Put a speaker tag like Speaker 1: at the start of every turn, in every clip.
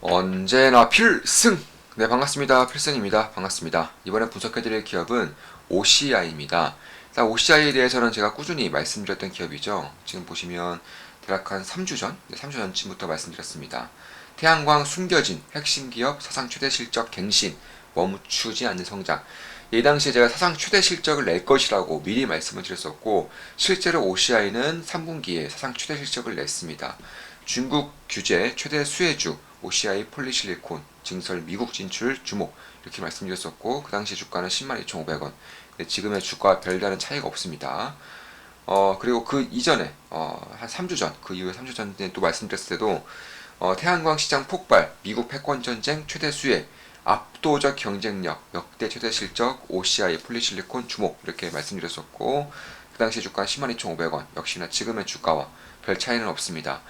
Speaker 1: 언제나 필승! 네, 반갑습니다. 필승입니다. 반갑습니다. 이번에 분석해드릴 기업은 OCI입니다. OCI에 대해서는 제가 꾸준히 말씀드렸던 기업이죠. 지금 보시면 대략 한 3주 전, 3주 전쯤부터 말씀드렸습니다. 태양광 숨겨진 핵심 기업 사상 최대 실적 갱신, 멈추지 않는 성장. 이 당시에 제가 사상 최대 실적을 낼 것이라고 미리 말씀을 드렸었고, 실제로 OCI는 3분기에 사상 최대 실적을 냈습니다. 중국 규제 최대 수혜주 OCI 폴리실리콘 증설 미국 진출 주목 이렇게 말씀드렸었고, 그 당시 주가는 102,500원. 지금의 주가와 별다른 차이가 없습니다. 그리고 그 이전에 한 3주 전, 그 이후에 3주 전에 또 말씀드렸을 때도 태양광 시장 폭발, 미국 패권 전쟁 최대 수혜, 압도적 경쟁력, 역대 최대 실적, OCI 폴리실리콘 주목 이렇게 말씀드렸었고, 그 당시 주가 102,500원, 역시나 지금의 주가와 별 차이는 없습니다.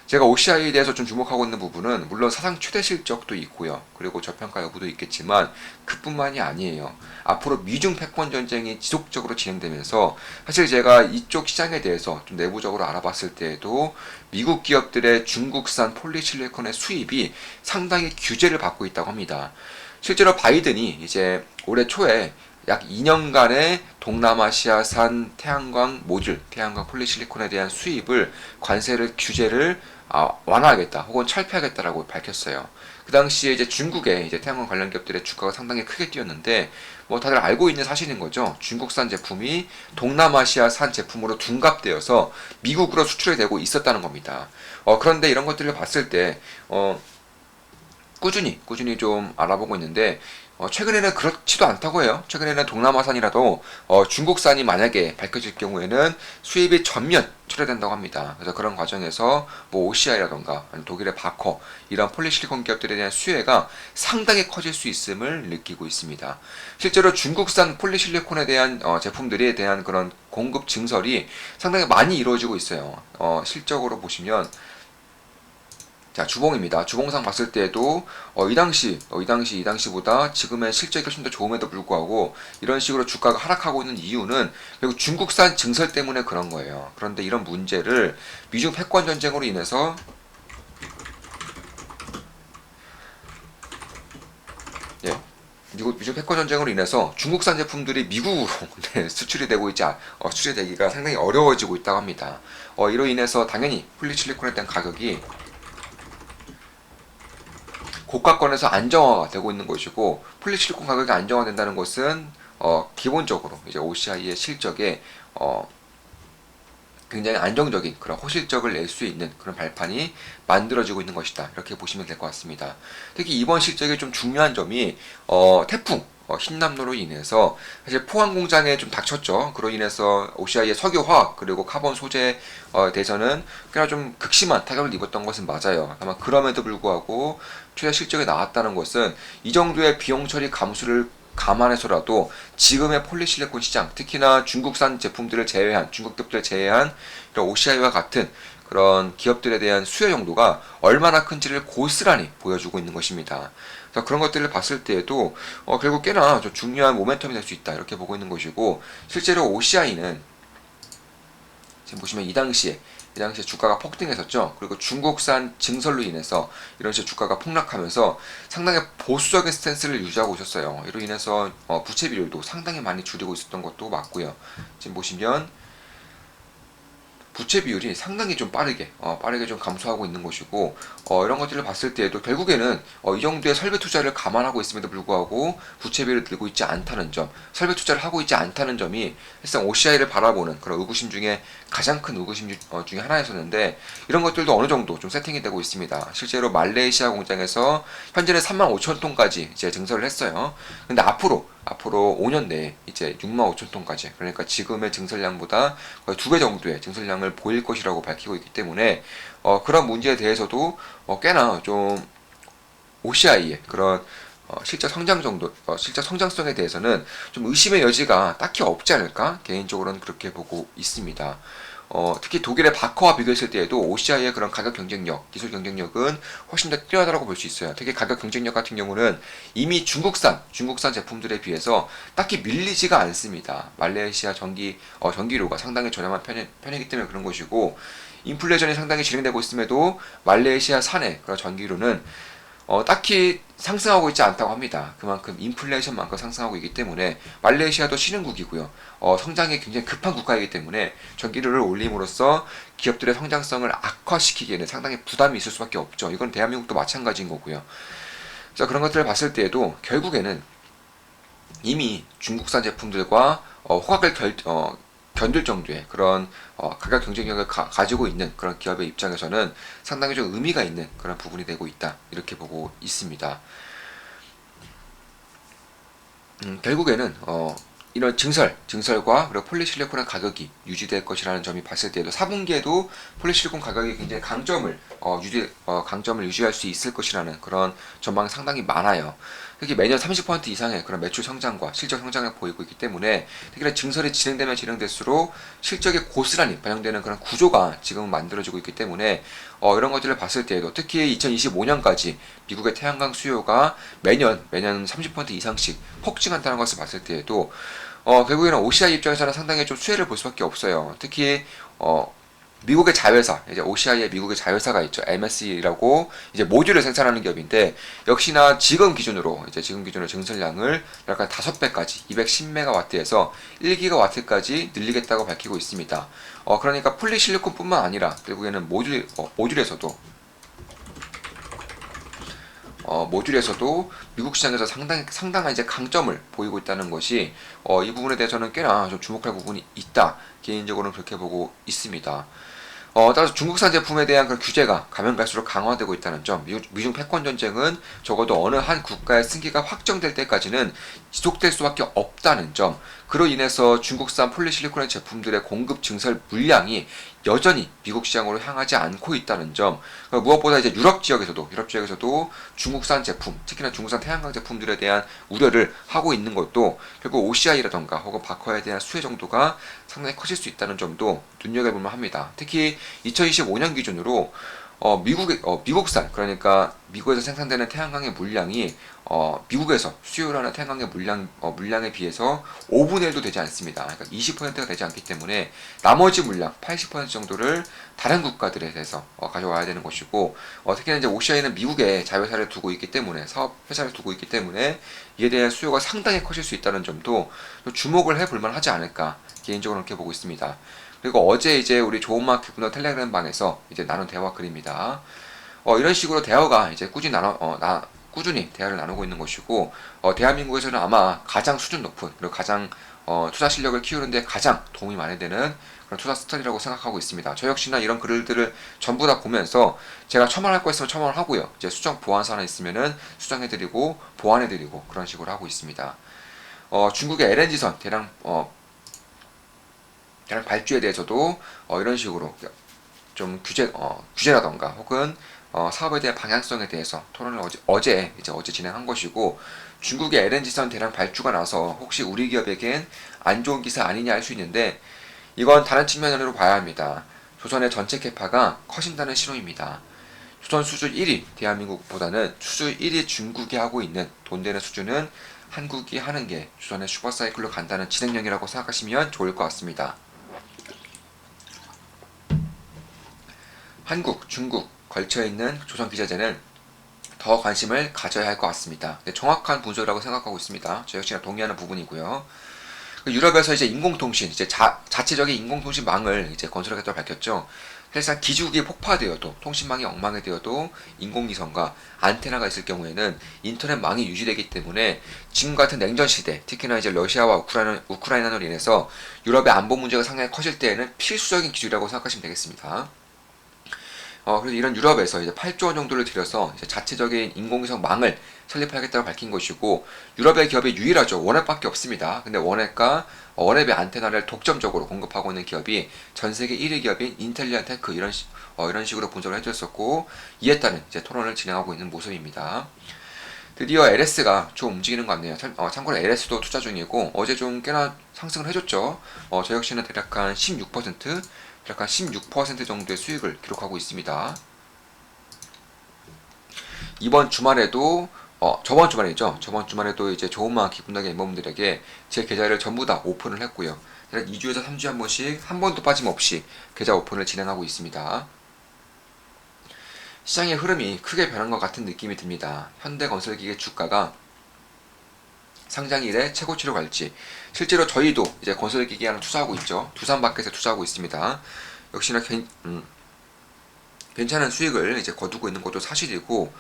Speaker 1: 제가 OCI에 대해서 좀 주목하고 있는 부분은 물론 사상 최대 실적도 있고요. 그리고 저평가 여부도 있겠지만 그뿐만이 아니에요. 앞으로 미중 패권 전쟁이 지속적으로 진행되면서 사실 제가 이쪽 시장에 대해서 좀 내부적으로 알아봤을 때에도 미국 기업들의 중국산 폴리실리콘의 수입이 상당히 규제를 받고 있다고 합니다. 실제로 바이든이 이제 올해 초에 약 2년간의 동남아시아산 태양광 모듈, 태양광 폴리실리콘에 대한 수입을 관세를 규제를 완화하겠다 혹은 철폐하겠다라고 밝혔어요. 그 당시에 이제 중국의 이제 태양광 관련 기업들의 주가가 상당히 크게 뛰었는데 뭐 다들 알고 있는 사실인 거죠. 중국산 제품이 동남아시아산 제품으로 둔갑되어서 미국으로 수출이 되고 있었다는 겁니다. 그런데 이런 것들을 봤을 때 꾸준히 좀 알아보고 있는데 최근에는 그렇지도 않다고 해요. 최근에는 동남아산이라도 중국산이 만약에 밝혀질 경우에는 수입이 전면 철회된다고 합니다. 그래서 그런 과정에서 뭐 OCI라던가 독일의 바커 이런 폴리실리콘 기업들에 대한 수혜가 상당히 커질 수 있음을 느끼고 있습니다. 실제로 중국산 폴리실리콘에 대한 제품들에 대한 그런 공급 증설이 상당히 많이 이루어지고 있어요. 실적으로 보시면 자, 주봉입니다. 주봉상 봤을 때도 이 당시보다 지금의 실적이 훨씬 더 좋음에도 불구하고 이런 식으로 주가가 하락하고 있는 이유는 결국 중국산 증설 때문에 그런 거예요. 그런데 이런 문제를 미중 패권 전쟁으로 인해서 예, 미중 패권 전쟁으로 인해서 중국산 제품들이 미국으로 수출이 되고 수출이 되기가 상당히 어려워지고 있다고 합니다. 이로 인해서 당연히 폴리실리콘에 대한 가격이 고가권에서 안정화가 되고 있는 것이고, 폴리실리콘 가격이 안정화된다는 것은 기본적으로 이제 OCI의 실적에 굉장히 안정적인 그런 호실적을 낼 수 있는 그런 발판이 만들어지고 있는 것이다. 이렇게 보시면 될 것 같습니다. 특히 이번 실적의 좀 중요한 점이 태풍 흰남노로 인해서 사실 포항 공장에 좀 닥쳤죠. 그로 인해서 OCI의 석유화학 그리고 카본 소재 대해서는 꽤나 좀 극심한 타격을 입었던 것은 맞아요. 다만 그럼에도 불구하고 최대 실적이 나왔다는 것은 이 정도의 비용 처리 감수를 감안해서라도 지금의 폴리실리콘 시장, 특히나 중국산 제품들을 제외한, 중국 기업들을 제외한 이런 OCI와 같은 그런 기업들에 대한 수요 정도가 얼마나 큰지를 고스란히 보여주고 있는 것입니다. 그래서 그런 것들을 봤을 때에도 결국 꽤나 좀 중요한 모멘텀이 될 수 있다 이렇게 보고 있는 것이고, 실제로 OCI는 지금 보시면 이 당시에 주가가 폭등했었죠. 그리고 중국산 증설로 인해서 이런 식으로 주가가 폭락하면서 상당히 보수적인 스탠스를 유지하고 있었어요. 이로 인해서 부채 비율도 상당히 많이 줄이고 있었던 것도 맞고요. 지금 보시면 부채 비율이 상당히 좀 빠르게 좀 감소하고 있는 것이고, 이런 것들을 봤을 때에도 결국에는 이 정도의 설비 투자를 감안하고 있음에도 불구하고 부채 비율을 들고 있지 않다는 점, 설비 투자를 하고 있지 않다는 점이 사실상 OCI를 바라보는 그런 의구심 중에 가장 큰 의구심 중에 하나였었는데, 이런 것들도 어느 정도 좀 세팅이 되고 있습니다. 실제로 말레이시아 공장에서 현재는 35,000톤까지 이제 증설을 했어요. 근데 앞으로 5년 내에 이제 65,000톤까지, 그러니까 지금의 증설량보다 거의 2배 정도의 증설량을 보일 것이라고 밝히고 있기 때문에 그런 문제에 대해서도 꽤나 좀 OCI의 그런 실적 성장성에 대해서는 좀 의심의 여지가 딱히 없지 않을까 개인적으로는 그렇게 보고 있습니다. 특히 독일의 바커와 비교했을 때에도 OCI의 그런 가격 경쟁력, 기술 경쟁력은 훨씬 더 뛰어나다고 볼 수 있어요. 특히 가격 경쟁력 같은 경우는 이미 중국산 제품들에 비해서 딱히 밀리지가 않습니다. 말레이시아 전기료가 상당히 저렴한 편이기 때문에 그런 것이고, 인플레이션이 상당히 진행되고 있음에도 말레이시아 산의 그런 전기료는 딱히 상승하고 있지 않다고 합니다. 그만큼 인플레이션만큼 상승하고 있기 때문에 말레이시아도 신흥국이고요. 성장이 굉장히 급한 국가이기 때문에 전기료를 올림으로써 기업들의 성장성을 악화시키기에는 상당히 부담이 있을 수밖에 없죠. 이건 대한민국도 마찬가지인 거고요. 자, 그런 것들을 봤을 때에도 결국에는 이미 중국산 제품들과 호각을 견딜 정도의 그런 가격 경쟁력을 가지고 있는 그런 기업의 입장에서는 상당히 좀 의미가 있는 그런 부분이 되고 있다, 이렇게 보고 있습니다. 결국에는 이런 증설과 그리고 폴리실리콘의 가격이 유지될 것이라는 점이 봤을 때도 4분기에도 폴리실리콘 가격이 굉장히 강점을 유지할 수 있을 것이라는 그런 전망이 상당히 많아요. 특히 매년 30% 이상의 그런 매출 성장과 실적 성장을 보이고 있기 때문에 특히나 증설이 진행되면 진행될수록 실적이 고스란히 반영되는 그런 구조가 지금 만들어지고 있기 때문에 이런 것들을 봤을 때에도 특히 2025년까지 미국의 태양광 수요가 매년 30% 이상씩 폭증한다는 것을 봤을 때에도 결국에는 OCI 입장에서는 상당히 좀 수혜를 볼 수밖에 없어요. 특히 미국의 자회사, 이제 OCI의 미국의 자회사가 있죠. MSE라고 이제 모듈을 생산하는 기업인데, 역시나 지금 기준으로 증설량을 약간 5배까지 210메가와트에서 1기가와트까지 늘리겠다고 밝히고 있습니다. 그러니까 폴리실리콘뿐만 아니라 결국에는 모듈에서도 미국 시장에서 상당한 이제 강점을 보이고 있다는 것이 이 부분에 대해서는 꽤나 좀 주목할 부분이 있다. 개인적으로는 그렇게 보고 있습니다. 따라서 중국산 제품에 대한 그런 규제가 가면 갈수록 강화되고 있다는 점, 미중 패권 전쟁은 적어도 어느 한 국가의 승기가 확정될 때까지는 지속될 수밖에 없다는 점, 그로 인해서 중국산 폴리실리콘의 제품들의 공급 증설 물량이 여전히 미국 시장으로 향하지 않고 있다는 점, 무엇보다 이제 유럽 지역에서도 중국산 제품, 특히나 중국산 태양광 제품들에 대한 우려를 하고 있는 것도 결국 OCI라던가 혹은 바커에 대한 수혜 정도가 상당히 커질 수 있다는 점도 눈여겨볼만 합니다. 특히 2025년 기준으로 미국산, 그러니까 미국에서 생산되는 태양광의 물량이 미국에서 수요를 하는 태양광의 물량에 비해서 5분의 1도 되지 않습니다. 그러니까 20%가 되지 않기 때문에 나머지 물량 80% 정도를 다른 국가들에 대해서 가져와야 되는 것이고, 특히나 이제 OCI는 미국에 자회사를 두고 있기 때문에, 사업 회사를 두고 있기 때문에 이에 대한 수요가 상당히 커질 수 있다는 점도 주목을 해볼 만하지 않을까, 개인적으로 그렇게 보고 있습니다. 그리고 어제 이제 우리 좋은마켓 분석 텔레그램 방에서 이제 나눈 대화 글입니다. 이런 식으로 대화가 이제 꾸준히 대화를 나누고 있는 것이고, 대한민국에서는 아마 가장 수준 높은, 그리고 가장 투자 실력을 키우는데 가장 도움이 많이 되는 그런 투자 스타일이라고 생각하고 있습니다. 저 역시나 이런 글들을 전부 다 보면서 제가 첨언할 거 있으면 첨언을 하고요. 이제 수정 보완 사항 있으면은 수정해드리고 보완해드리고 그런 식으로 하고 있습니다. 중국의 LNG선 대량 발주에 대해서도 이런 식으로 좀 규제라던가 혹은 사업에 대한 방향성에 대해서 토론을 어제 진행한 것이고, 중국의 LNG선 대량 발주가 나서 혹시 우리 기업에겐 안 좋은 기사 아니냐 할 수 있는데, 이건 다른 측면으로 봐야 합니다. 조선의 전체 캐파가 커진다는 신호입니다. 조선 수주 1위 대한민국보다는 수주 1위 중국이 하고 있는 돈 되는 수주는 한국이 하는 게 조선의 슈퍼사이클로 간다는 진행력이라고 생각하시면 좋을 것 같습니다. 한국, 중국 걸쳐있는 조선기자재는 더 관심을 가져야 할 것 같습니다. 정확한 분석이라고 생각하고 있습니다. 저 역시나 동의하는 부분이고요. 유럽에서 이제 인공통신, 이제 자체적인 인공통신망을 이제 건설하겠다고 밝혔죠. 사실상 기지국이 폭파되어도, 통신망이 엉망이 되어도 인공위성과 안테나가 있을 경우에는 인터넷망이 유지되기 때문에 지금 같은 냉전 시대, 특히나 이제 러시아와 우크라이나로 인해서 유럽의 안보 문제가 상당히 커질 때에는 필수적인 기술이라고 생각하시면 되겠습니다. 그래서 이런 유럽에서 이제 8조 원 정도를 들여서 이제 자체적인 인공위성 망을 설립하겠다고 밝힌 것이고, 유럽의 기업이 유일하죠. 원앱밖에 없습니다. 근데 원앱의 안테나를 독점적으로 공급하고 있는 기업이 전 세계 1위 기업인 인텔리안테크, 이런 식으로 분석을 해줬었고, 이에 따른 이제 토론을 진행하고 있는 모습입니다. 드디어 LS가 좀 움직이는 것 같네요. 참고로 LS도 투자 중이고, 어제 좀 꽤나 상승을 해줬죠. 저 역시는 대략 한 16% 정도의 수익을 기록하고 있습니다. 이번 주말에도 저번 주말에도 이제 좋은마음 기분나게 멤버분들에게 제 계좌를 전부 다 오픈을 했고요. 2주에서 3주에 한 번씩 한 번도 빠짐없이 계좌 오픈을 진행하고 있습니다. 시장의 흐름이 크게 변한 것 같은 느낌이 듭니다. 현대건설기계 주가가 상장 이래 최고치로 갈지, 실제로 저희도 이제 건설기계 하나 투자하고 있죠. 두산마켓에 투자하고 있습니다. 역시나 괜찮은 수익을 이제 거두고 있는 것도 사실이고,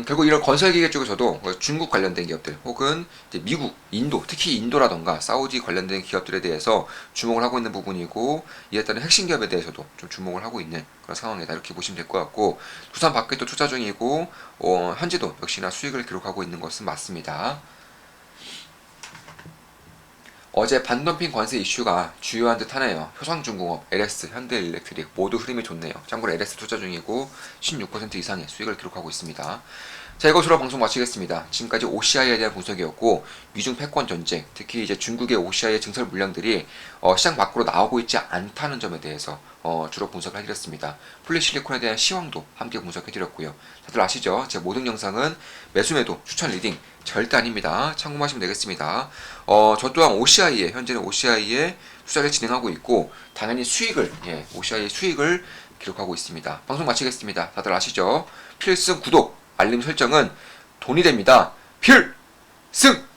Speaker 1: 결국 이런 건설기계 쪽에서도 중국 관련된 기업들 혹은 이제 미국, 인도, 특히 인도라던가 사우디 관련된 기업들에 대해서 주목을 하고 있는 부분이고, 이에 따른 핵심 기업에 대해서도 좀 주목을 하고 있는 그런 상황이다, 이렇게 보시면 될 것 같고, 두산 밖에도 투자 중이고, 현재도 역시나 수익을 기록하고 있는 것은 맞습니다. 어제 반덤핑 관세 이슈가 주요한 듯 하네요. 효성중공업, LS, 현대일렉트릭 모두 흐름이 좋네요. 참고로 LS 투자 중이고 16% 이상의 수익을 기록하고 있습니다. 자, 이것으로 방송 마치겠습니다. 지금까지 OCI에 대한 분석이었고, 미중 패권 전쟁, 특히 이제 중국의 OCI의 증설 물량들이 시장 밖으로 나오고 있지 않다는 점에 대해서 주로 분석을 해드렸습니다. 폴리실리콘에 대한 시황도 함께 분석해드렸고요. 다들 아시죠? 제 모든 영상은 매수매도 추천 리딩 절대 아닙니다. 참고하시면 되겠습니다. 저 또한 OCI에, 현재는 OCI에 투자를 진행하고 있고, 당연히 수익을, OCI의 수익을 기록하고 있습니다. 방송 마치겠습니다. 다들 아시죠? 필승 구독, 알림 설정은 돈이 됩니다. 필승!